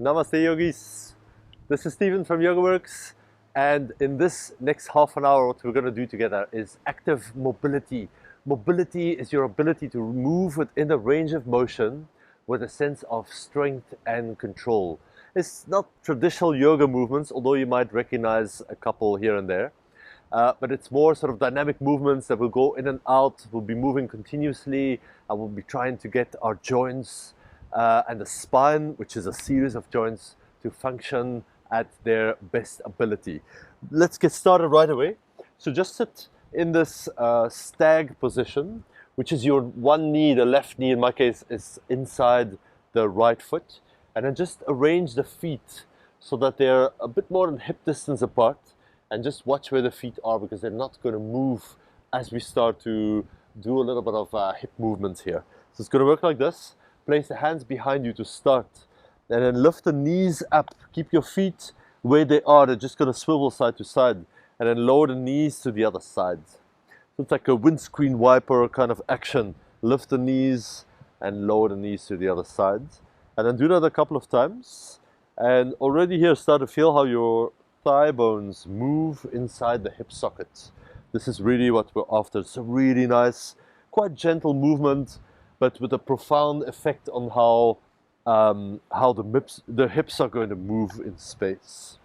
Namaste yogis. This is Stephen from YogaWorks, and in this next half an hour what we're going to do together is active mobility. Mobility is your ability to move within a range of motion with a sense of strength and control. It's not traditional yoga movements, although you might recognize a couple here and there. But it's more sort of dynamic movements that will go in and out, we'll be moving continuously, and we'll be trying to get our joints and the spine, which is a series of joints, to function at their best ability. Let's get started right away. So just sit in this stag position, which is your one knee, the left knee in my case, is inside the right foot. And then just arrange the feet so that they're a bit more than hip distance apart. And just watch where the feet are, because they're not going to move as we start to do a little bit of hip movements here. So it's going to work like this. Place the hands behind you to start, and then lift the knees up. Keep your feet where they are. They're just going to swivel side to side, and then lower the knees to the other side. So it's like a windscreen wiper kind of action. Lift the knees and lower the knees to the other side, and then do that a couple of times. And already here start to feel how your thigh bones move inside the hip socket. This is really what we're after. It's a really nice, quite gentle movement, but with a profound effect on how the hips are going to move in space.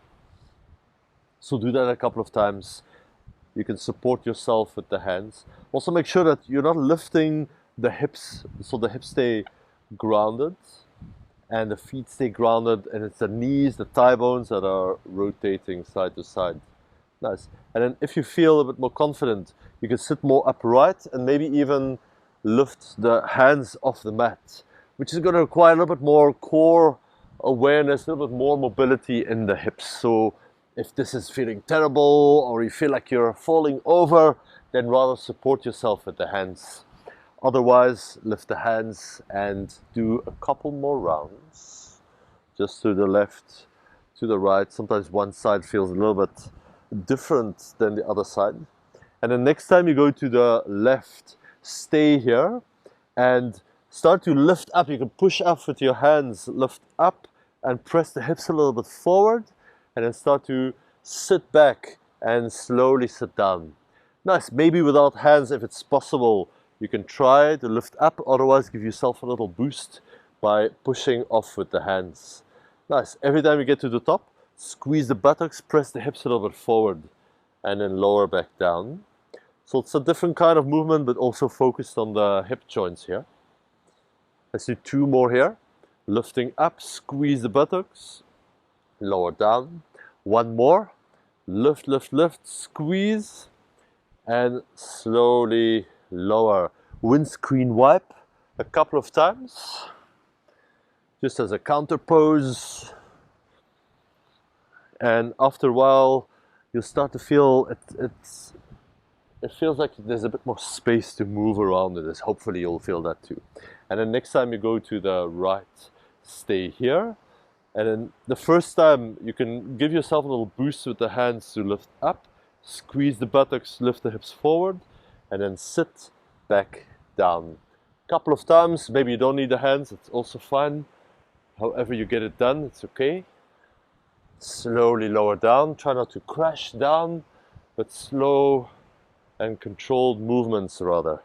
So do that a couple of times. You can support yourself with the hands. Also make sure that you're not lifting the hips, so the hips stay grounded and the feet stay grounded, and it's the knees, the thigh bones that are rotating side to side. Nice. And then if you feel a bit more confident, you can sit more upright and maybe even lift the hands off the mat, which is going to require a little bit more core awareness, a little bit more mobility in the hips. So if this is feeling terrible or you feel like you're falling over, then rather support yourself with the hands. Otherwise, lift the hands and do a couple more rounds. Just to the left, to the right. Sometimes one side feels a little bit different than the other side. And then next time you go to the left, stay here and start to lift up. You can push up with your hands, lift up and press the hips a little bit forward, and then start to sit back and slowly sit down. Nice. Maybe without hands if it's possible. You can try to lift up, otherwise give yourself a little boost by pushing off with the hands. Nice. Every time you get to the top, squeeze the buttocks, press the hips a little bit forward, and then lower back down. So it's a different kind of movement, but also focused on the hip joints here. Let's do two more here. Lifting up, squeeze the buttocks, lower down. One more. Lift, lift, lift, squeeze, and slowly lower. Windscreen wipe a couple of times, just as a counter pose. And after a while, you'll start to feel it feels like there's a bit more space to move around in this. Hopefully you'll feel that too. And then next time you go to the right, stay here. And then the first time you can give yourself a little boost with the hands to lift up, squeeze the buttocks, lift the hips forward, and then sit back down. A couple of times, maybe you don't need the hands, it's also fine. However you get it done, it's okay. Slowly lower down, try not to crash down, but slow and controlled movements rather.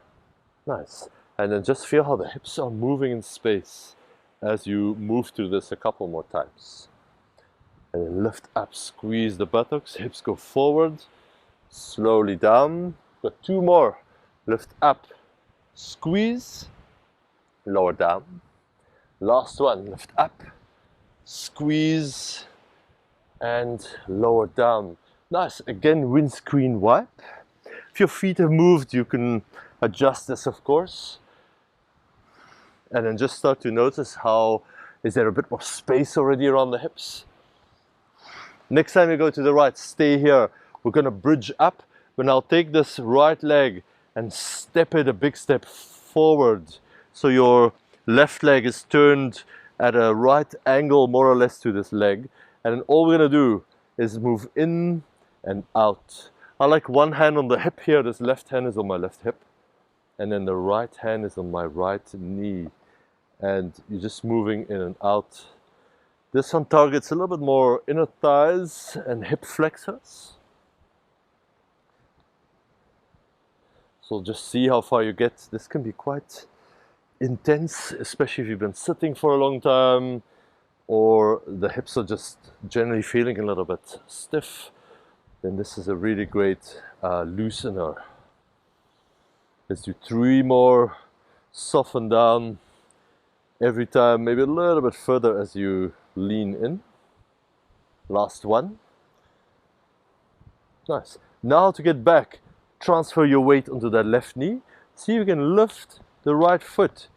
Nice. And then just feel how the hips are moving in space as you move through this a couple more times. And then lift up, squeeze the buttocks, hips go forward, slowly down. Got two more. Lift up, squeeze, lower down. Last one, lift up, squeeze, and lower down. Nice. Again, windscreen wipe. If your feet have moved, you can adjust this, of course. And then just start to notice how is there a bit more space already around the hips. Next time you go to the right, stay here. We're going to bridge up, but now take this right leg and step it a big step forward. So your left leg is turned at a right angle more or less to this leg. And then all we're going to do is move in and out. I like one hand on the hip here, this left hand is on my left hip, and then the right hand is on my right knee. And you're just moving in and out This one targets a little bit more inner thighs and hip flexors. So just see how far you get. This can be quite intense, especially if you've been sitting for a long time or the hips are just generally feeling a little bit stiff. Then this is a really great loosener. Let's do 3 more. Soften down every time, maybe a little bit further as you lean in. Last one. Nice. Now to get back, transfer your weight onto that left knee. See if you can lift the right foot.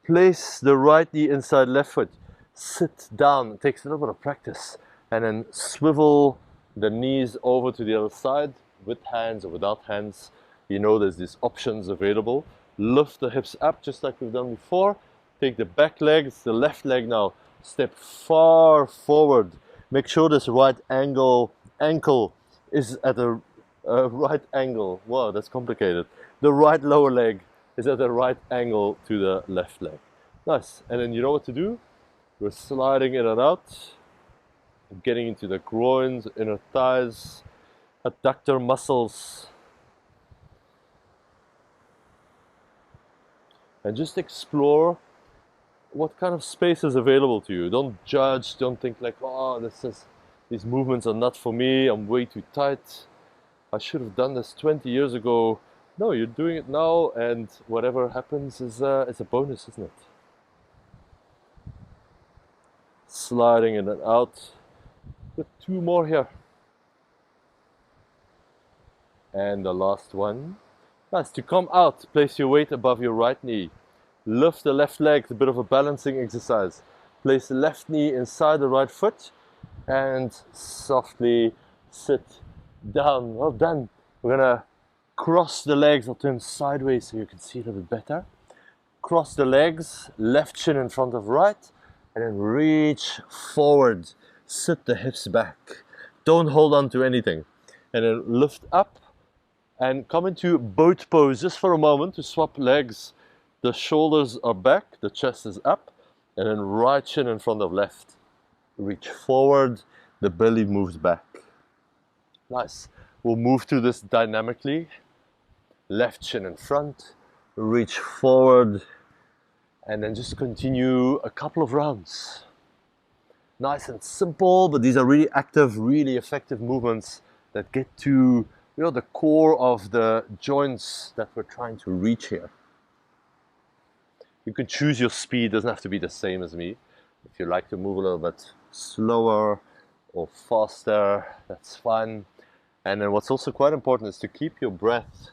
Place the right knee inside left foot. Sit down. It takes a little bit of practice. And then swivel the knees over to the other side with hands or without hands. You know there's these options available. Lift the hips up just like we've done before. Take the back legs, the left leg now. Step far forward. Make sure this right ankle is at a right angle. Wow, that's complicated. The right lower leg is at the right angle to the left leg. Nice. And then you know what to do? We're sliding in and out, getting into the groins, inner thighs, adductor muscles. And just explore what kind of space is available to you. Don't judge, don't think like, oh, these movements are not for me, I'm way too tight. I should have done this 20 years ago. No, you're doing it now, and whatever happens is a bonus, isn't it? Sliding in and out. With 2 more here. And the last one. Nice. To come out, place your weight above your right knee. Lift the left leg, it's a bit of a balancing exercise. Place the left knee inside the right foot and softly sit down. Well done. We're gonna cross the legs. I'll turn sideways so you can see it a bit better. Cross the legs, left shin in front of right, and then reach forward. Sit the hips back. Don't hold on to anything. And then lift up and come into boat pose just for a moment to swap legs. The shoulders are back, the chest is up, and then right shin in front of left. Reach forward, the belly moves back. Nice. We'll move through this dynamically. Left shin in front, reach forward, and then just continue a couple of rounds. Nice and simple, but these are really active, really effective movements that get to the core of the joints that we're trying to reach here. You can choose your speed, doesn't have to be the same as me. If you like to move a little bit slower or faster, that's fine. And then what's also quite important is to keep your breath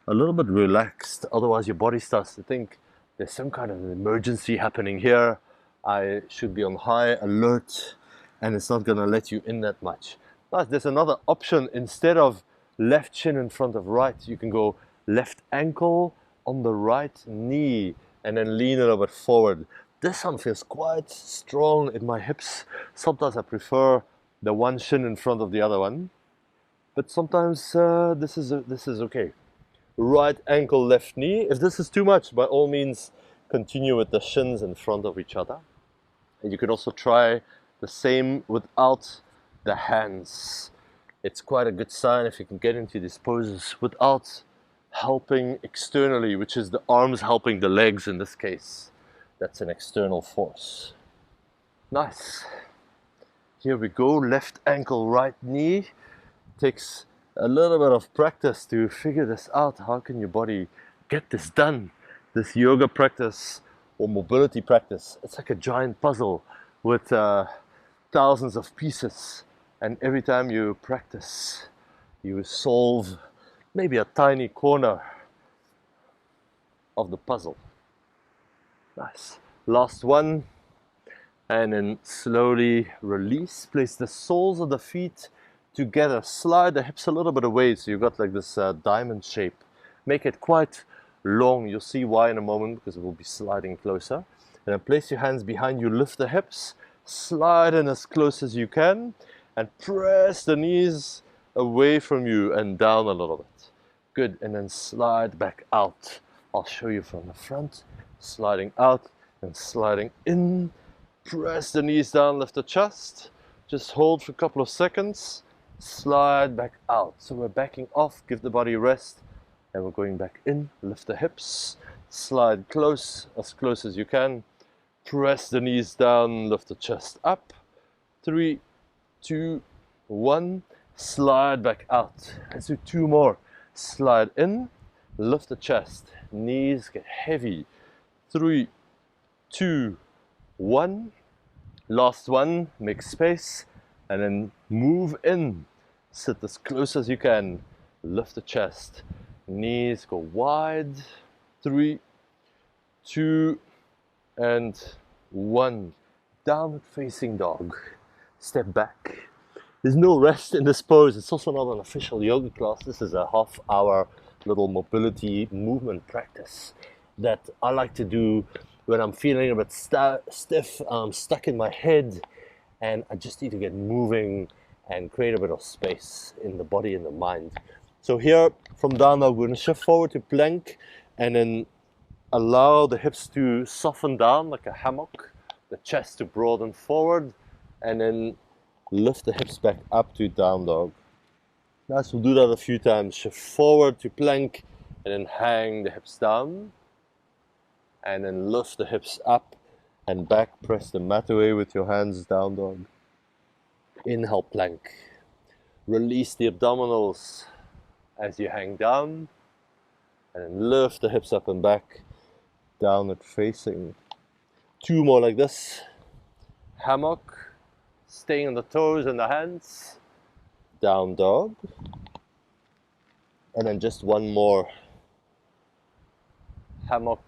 a little bit relaxed, otherwise your body starts to think there's some kind of an emergency happening here. I should be on high alert, and it's not gonna let you in that much. But there's another option. Instead of left shin in front of right, you can go left ankle on the right knee and then lean a little bit forward. This one feels quite strong in my hips. Sometimes I prefer the one shin in front of the other one, but sometimes this is okay. Right ankle, left knee. If this is too much, by all means, continue with the shins in front of each other. And you could also try the same without the hands. It's quite a good sign if you can get into these poses without helping externally, which is the arms helping the legs in this case. That's an external force. Nice. Here we go, left ankle, right knee. Takes a little bit of practice to figure this out. How can your body get this done? This yoga practice or mobility practice, it's like a giant puzzle with thousands of pieces. And every time you practice, you solve maybe a tiny corner of the puzzle. Nice. Last one. And then slowly release. Place the soles of the feet together. Slide the hips a little bit away so you've got like this diamond shape. Make it quite long. You'll see why in a moment because it will be sliding closer. And then place your hands behind you. Lift the hips. Slide in as close as you can. And press the knees away from you and down a little bit. Good, and then slide back out. I'll show you from the front. Sliding out and sliding in. Press the knees down, lift the chest. Just hold for a couple of seconds. Slide back out. So we're backing off, give the body rest. And we're going back in, lift the hips. Slide close as you can. Press the knees down, lift the chest up. 3, 2, 1. Slide back out. Let's do 2 more. Slide in, lift the chest. Knees get heavy. 3, 2, 1. Last one, make space. And then move in. Sit as close as you can. Lift the chest. Knees go wide. 3, 2, and 1. Downward facing dog. Step back. There's no rest in this pose. It's also not an official yoga class. This is a half-hour little mobility movement practice that I like to do when I'm feeling a bit stiff, I'm stuck in my head, and I just need to get moving and create a bit of space in the body and the mind. So here, from down dog, we're going to shift forward to plank, and then allow the hips to soften down like a hammock, the chest to broaden forward, and then lift the hips back up to down dog. Nice, we'll do that a few times. Shift forward to plank, and then hang the hips down. And then lift the hips up and back. Press the mat away with your hands, down dog. Inhale, plank. Release the abdominals as you hang down. And then lift the hips up and back. Downward facing. 2 more like this. Hammock. Staying on the toes and the hands. Down dog. And then just 1 more. Hammock.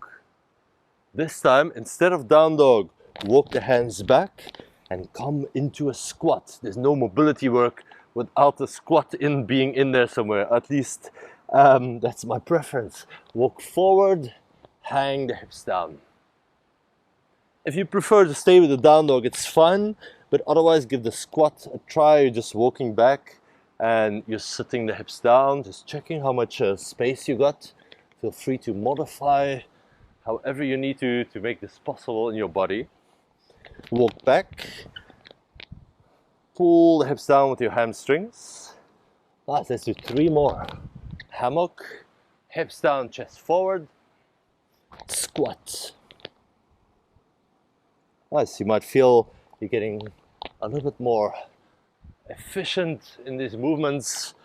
This time, instead of down dog, walk the hands back and come into a squat. There's no mobility work without the squat being in there somewhere. At least that's my preference. Walk forward, hang the hips down. If you prefer to stay with the down dog, it's fine, but otherwise give the squat a try. You're just walking back and you're sitting the hips down, just checking how much space you got. Feel free to modify however you need to make this possible in your body. Walk back. Pull the hips down with your hamstrings. Nice, let's do 3 more. Hammock. Hips down, chest forward. Squat. Nice, you might feel you're getting a little bit more efficient in these movements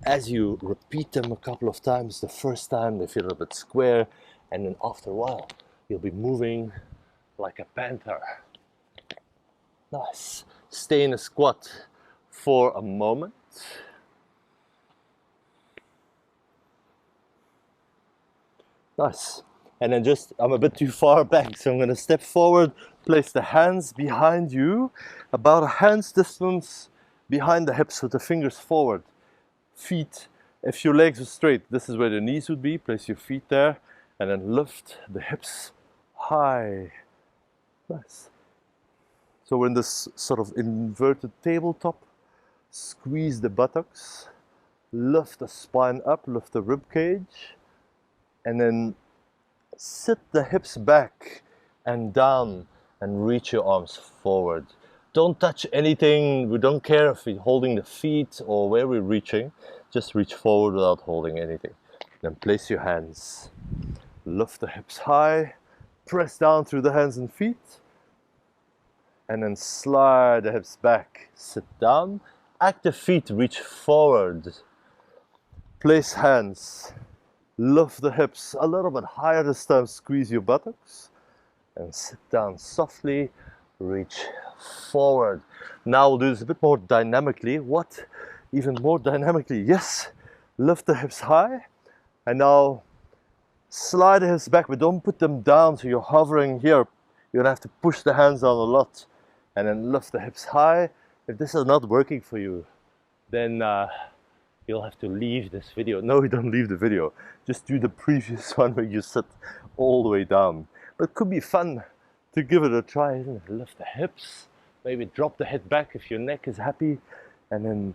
as you repeat them a couple of times. The first time they feel a bit square, and then after a while, you'll be moving like a panther. Nice. Stay in a squat for a moment. Nice. And then I'm a bit too far back, so I'm going to step forward, place the hands behind you, about a hand's distance behind the hips with the fingers forward. Feet, if your legs are straight, this is where the knees would be. Place your feet there. And then lift the hips high. Nice. So we're in this sort of inverted tabletop. Squeeze the buttocks. Lift the spine up, lift the rib cage. And then sit the hips back and down and reach your arms forward. Don't touch anything. We don't care if we're holding the feet or where we're reaching. Just reach forward without holding anything. Then place your hands. Lift the hips high, press down through the hands and feet, and then slide the hips back. Sit down, active feet, reach forward. Place hands, lift the hips a little bit higher this time, squeeze your buttocks, and sit down softly, reach forward. Now we'll do this a bit more dynamically. What? Even more dynamically, yes. Lift the hips high, and now slide the hips back, but don't put them down so you're hovering here. You're gonna have to push the hands down a lot and then lift the hips high. If this is not working for you, then you'll have to leave this video. No, you don't leave the video. Just do the previous one where you sit all the way down. But it could be fun to give it a try, isn't it? Lift the hips, maybe drop the head back if your neck is happy, and then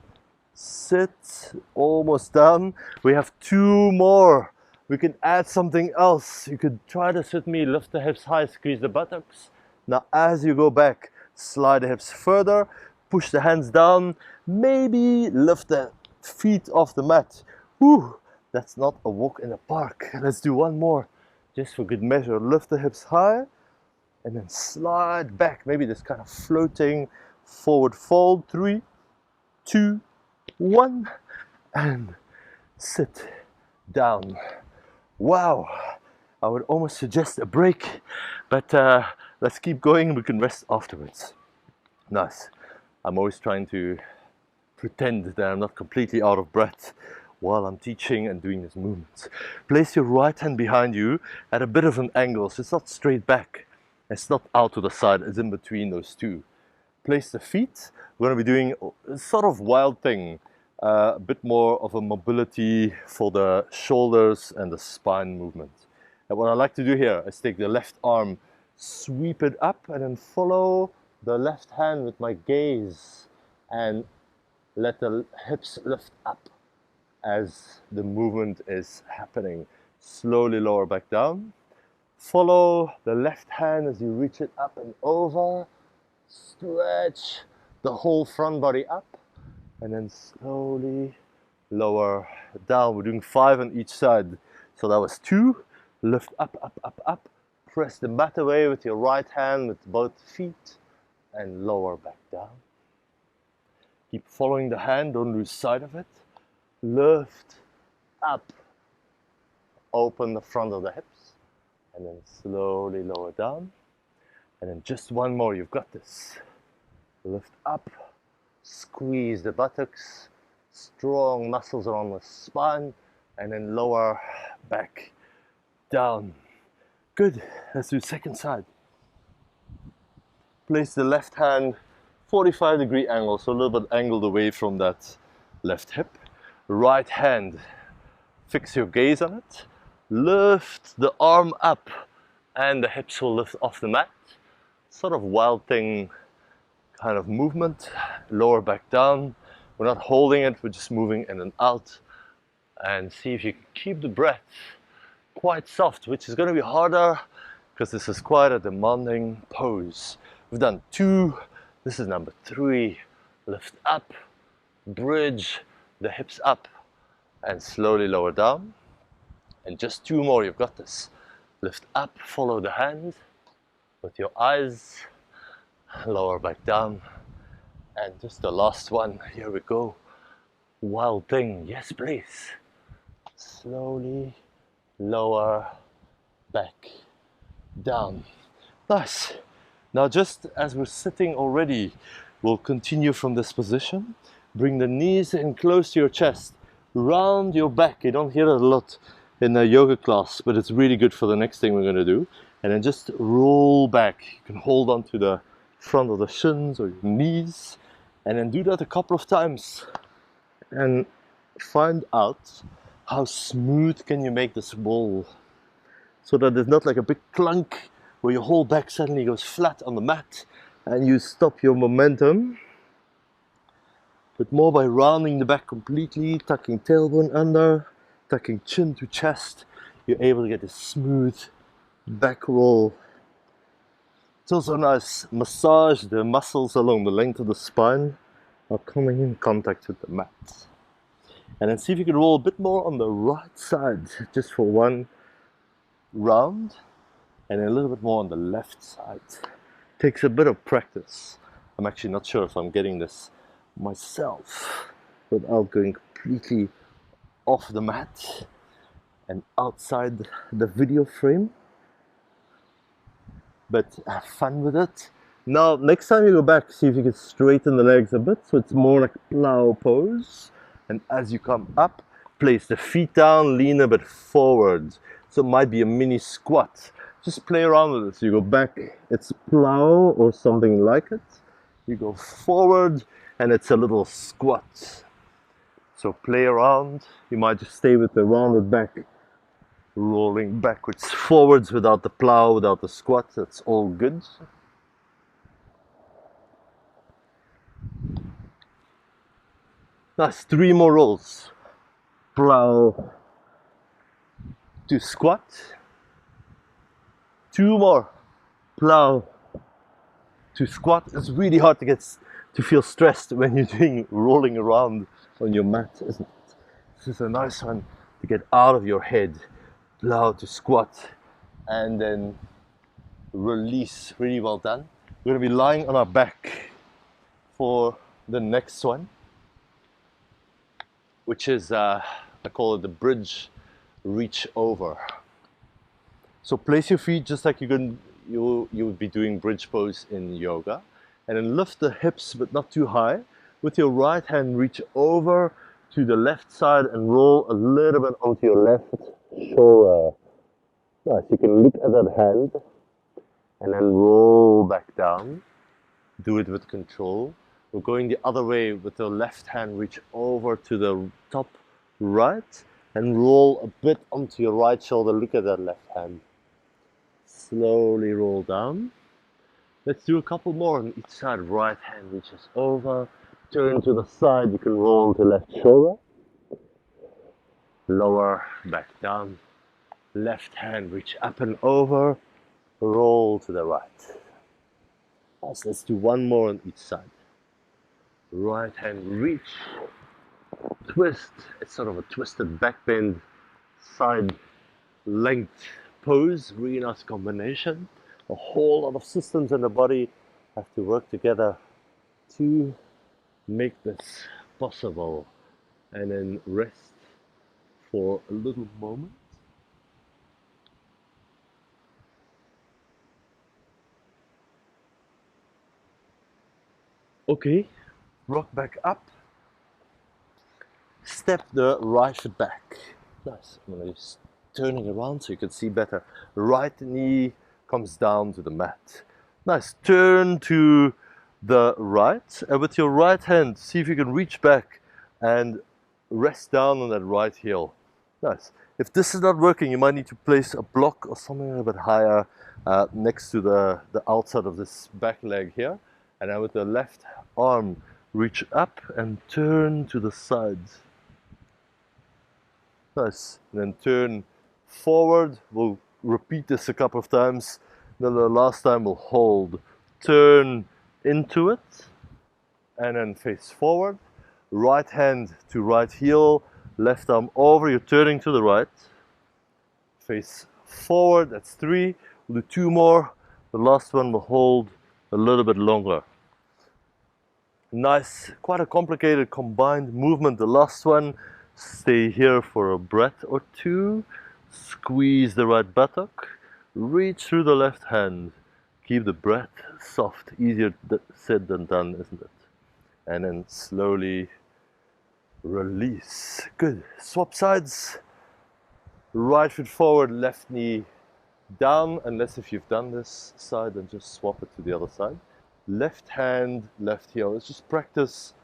sit almost down. We have 2 more. We can add something else. You could try this with me. Lift the hips high, squeeze the buttocks. Now as you go back, slide the hips further, push the hands down, maybe lift the feet off the mat. Whew, that's not a walk in the park. Let's do one more, just for good measure. Lift the hips high, and then slide back. Maybe this kind of floating forward fold. 3, 2, 1, and sit down. Wow, I would almost suggest a break, but let's keep going. We can rest afterwards. Nice. I'm always trying to pretend that I'm not completely out of breath while I'm teaching and doing these movements. Place your right hand behind you at a bit of an angle, so it's not straight back, it's not out to the side, it's in between those two. Place the feet. We're going to be doing a sort of wild thing, a bit more of a mobility for the shoulders and the spine movement. And what I like to do here is take the left arm, sweep it up, and then follow the left hand with my gaze and let the hips lift up as the movement is happening. Slowly lower back down. Follow the left hand as you reach it up and over. Stretch the whole front body up, and then slowly lower down. We're doing 5 on each side. So that was 2. Lift up, up, up, up. Press the mat away with your right hand with both feet and lower back down. Keep following the hand, don't lose sight of it. Lift up. Open the front of the hips, and then slowly lower down. And then just one more, you've got this. Lift up, squeeze the buttocks, strong muscles around the spine, and then lower back down. Good, let's do second side. Place the left hand 45-degree angle, so a little bit angled away from that left hip. Right hand, fix your gaze on it. Lift the arm up, and the hips will lift off the mat. Sort of wild thing kind of movement. Lower back down. We're not holding it, we're just moving in and out. And see if you can keep the breath quite soft, which is going to be harder because this is quite a demanding pose. We've done 2. This is number 3. Lift up, bridge the hips up, and slowly lower down. And just 2 more, you've got this. Lift up, follow the hand with your eyes, lower back down, and just the last one. Here we go. Wild thing, yes please. Slowly lower back down. Nice. Now just as we're sitting already, we'll continue from this position. Bring the knees in close to your chest, round your back. You don't hear it a lot in a yoga class, but it's really good for the next thing we're going to do. And then just roll back. You can hold on to the front of the shins or your knees, and then do that a couple of times and find out how smooth can you make this roll, so that there's not like a big clunk where your whole back suddenly goes flat on the mat and you stop your momentum, but more by rounding the back completely, tucking tailbone under, tucking chin to chest, you're able to get a smooth back roll. It's also nice, massage the muscles along the length of the spine while coming in contact with the mat. And then see if you can roll a bit more on the right side, just for one round, and then a little bit more on the left side. Takes a bit of practice. I'm actually not sure if I'm getting this myself without going completely off the mat and outside the video frame. But have fun with it. Now, next time you go back, see if you can straighten the legs a bit, so it's more like plow pose. And as you come up, place the feet down, lean a bit forward. So it might be a mini squat. Just play around with it. So you go back, it's plow or something like it. You go forward, and it's a little squat. So play around. You might just stay with the rounded back, rolling backwards, forwards without the plow, without the squat. That's all good. Nice, 3 more rolls. Plow to squat. 2 more. Plow to squat. It's really hard to feel stressed when you're doing rolling around on your mat, isn't it? This is a nice one to get out of your head, allow to squat, and then release. Really well done. We're going to be lying on our back for the next one, which is I call it the bridge reach over. So place your feet just like you would be doing bridge pose in yoga, and then lift the hips but not too high. With your right hand, reach over to the left side and roll a little bit onto your left shoulder. Nice. You can look at that hand and then roll back down. Do it with control. We're going the other way with the left hand, reach over to the top right and roll a bit onto your right shoulder. Look at that left hand. Slowly roll down. Let's do a couple more on each side. Right hand reaches over, turn to the side, you can roll to left shoulder. Lower, back down. Left hand reach up and over, roll to the right. Nice. Let's do one more on each side. Right hand reach, twist. It's sort of a twisted back bend, side length pose. Really nice combination. A whole lot of systems in the body have to work together to make this possible. And then rest for a little moment. Okay, rock back up. Step the right foot back. Nice. I'm going to just turning around so you can see better. Right knee comes down to the mat. Nice. Turn to the right, and with your right hand, see if you can reach back and rest down on that right heel. Nice. If this is not working, you might need to place a block or something a bit higher next to the outside of this back leg here. And then with the left arm, reach up and turn to the sides. Nice. And then turn forward. We'll repeat this a couple of times. Then the last time we'll hold. Turn into it. And then face forward. Right hand to right heel. Left arm over. You're turning to the right. Face forward. That's 3. We'll do 2 more. The last one we'll hold a little bit longer. Nice, quite a complicated combined movement. The last one, stay here for a breath or 2. Squeeze the right buttock, reach through the left hand. Keep the breath soft, easier said than done, isn't it? And then slowly release. Good. Swap sides. Right foot forward, left knee down, unless if you've done this side, then just swap it to the other side. Left hand, left heel. Let's just practice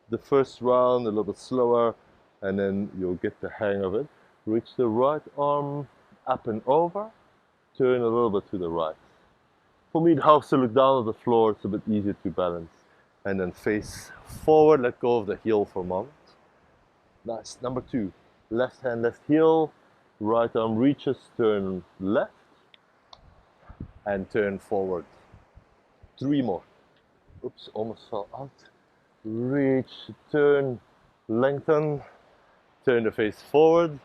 the first round a little bit slower, and then you'll get the hang of it. Reach the right arm up and over, turn a little bit to the right. For me, it helps to look down at the floor. It's a bit easier to balance. And then face forward, let go of the heel for a moment. Nice. Number 2, left hand, left heel. Right arm reaches, turn left, and turn forward. 3 more. Oops, almost fell out. Reach, turn, lengthen, turn the face forward.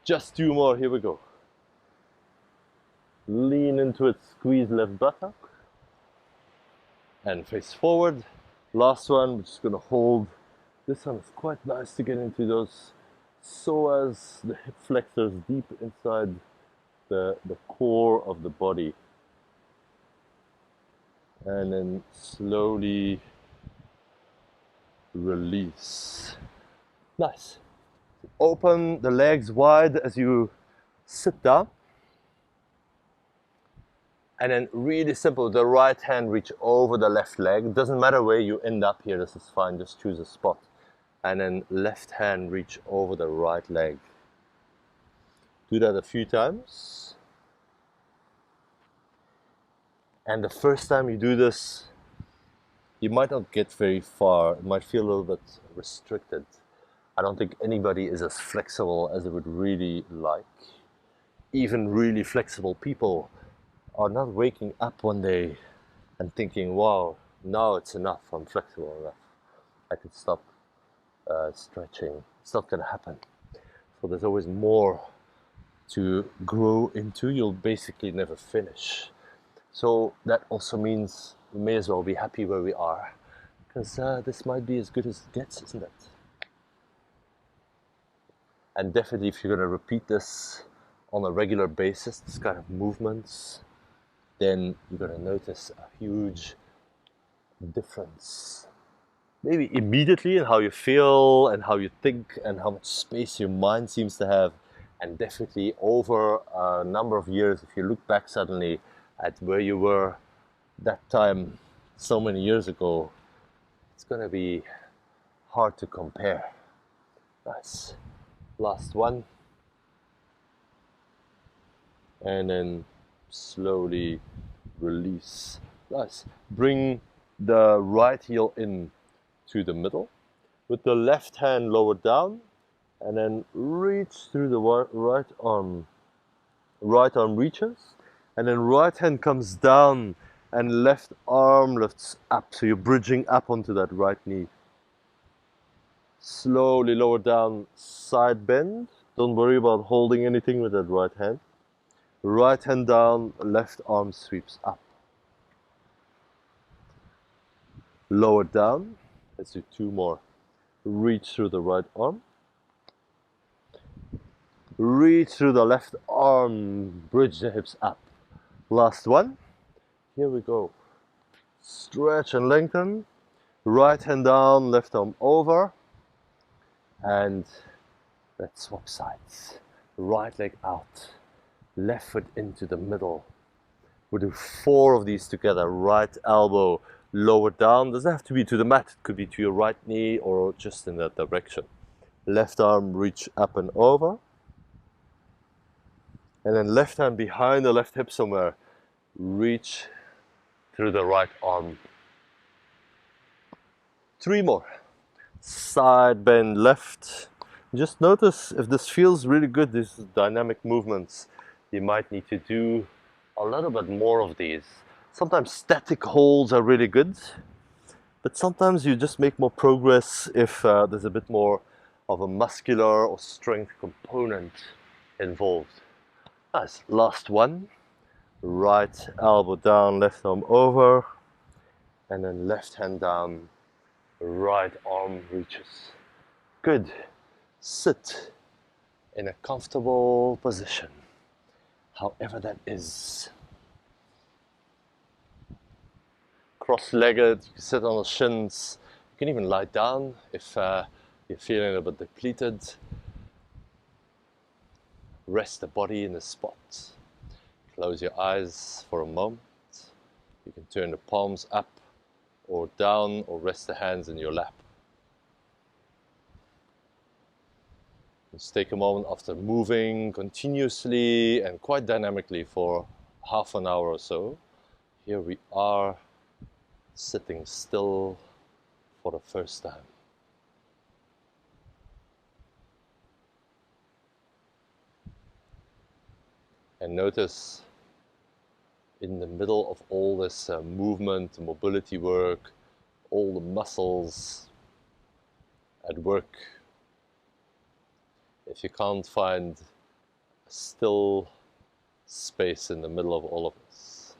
Just 2 more, here we go. Lean into it, squeeze left buttock, and face forward. Last one, we're just gonna hold. This one is quite nice to get into those psoas, the hip flexors deep inside the core of the body. And then slowly release. Nice. Open the legs wide as you sit down. And then really simple, the right hand reach over the left leg. Doesn't matter where you end up here, this is fine, just choose a spot. And then left hand reach over the right leg. Do that a few times. And the first time you do this, you might not get very far. It might feel a little bit restricted. I don't think anybody is as flexible as they would really like. Even really flexible people are not waking up one day and thinking, wow, now it's enough, I'm flexible enough, I can stop stretching. It's not going to happen. So there's always more to grow into. You'll basically never finish. So that also means we may as well be happy where we are, because this might be as good as it gets, isn't it? And definitely, if you're going to repeat this on a regular basis, this kind of movements, then you're going to notice a huge difference. Maybe immediately in how you feel and how you think and how much space your mind seems to have, and definitely over a number of years, if you look back suddenly at where you were that time so many years ago, it's going to be hard to compare. Nice. Last one. And then slowly release. Nice. Bring the right heel in to the middle with the left hand lowered down, and then reach through the right arm. Right arm reaches, and then right hand comes down and left arm lifts up. So you're bridging up onto that right knee. Slowly lower down, side bend. Don't worry about holding anything with that right hand. Right hand down, left arm sweeps up. Lower down. Let's do two more. Reach through the right arm. Reach through the left arm, bridge the hips up. Last one. Here we go. Stretch and lengthen. Right hand down, left arm over. And let's swap sides. Right leg out. Left foot into the middle. We'll do 4 of these together. Right elbow lower down. Doesn't have to be to the mat. It could be to your right knee or just in that direction. Left arm reach up and over. And then left hand behind the left hip somewhere. Reach through the right arm. 3 more. Side bend left. Just notice if this feels really good, these dynamic movements. You might need to do a little bit more of these. Sometimes static holds are really good, but sometimes you just make more progress if there's a bit more of a muscular or strength component involved. Nice. Last one. Right elbow down, left arm over, and then left hand down, right arm reaches. Good. Sit in a comfortable position, however that is. Cross-legged, you can sit on the shins. You can even lie down if you're feeling a bit depleted. Rest the body in the spot. Close your eyes for a moment. You can turn the palms up or down or rest the hands in your lap. Just take a moment after moving continuously and quite dynamically for half an hour or so. Here we are, sitting still for the first time. And notice in the middle of all this movement, mobility work, all the muscles at work, if you can't find a still space in the middle of all of this,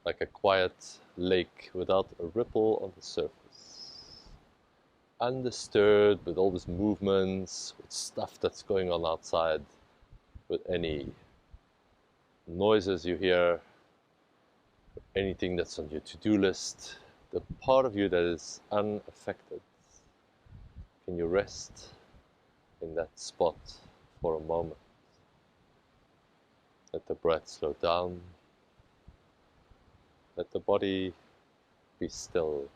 like a quiet lake without a ripple on the surface, undisturbed with all these movements, with stuff that's going on outside, with any noises you hear, anything that's on your to-do list, the part of you that is unaffected. Can you rest in that spot for a moment? Let the breath slow down. Let the body be still.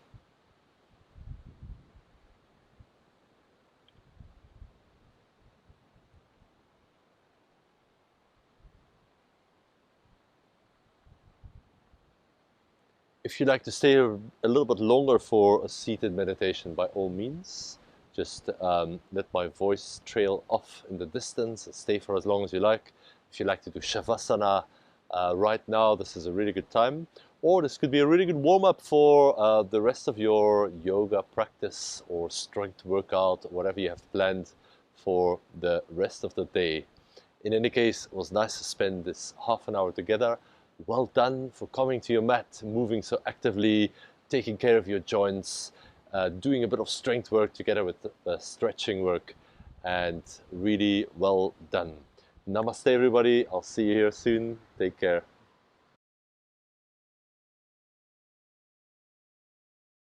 If you'd like to stay a little bit longer for a seated meditation, by all means, just let my voice trail off in the distance and stay for as long as you like. If you'd like to do Shavasana right now, this is a really good time. Or this could be a really good warm-up for the rest of your yoga practice or strength workout, whatever you have planned for the rest of the day. In any case, it was nice to spend this half an hour together. Well done for coming to your mat, moving so actively, taking care of your joints, doing a bit of strength work together with the stretching work, and really well done. Namaste everybody, I'll see you here soon. Take care.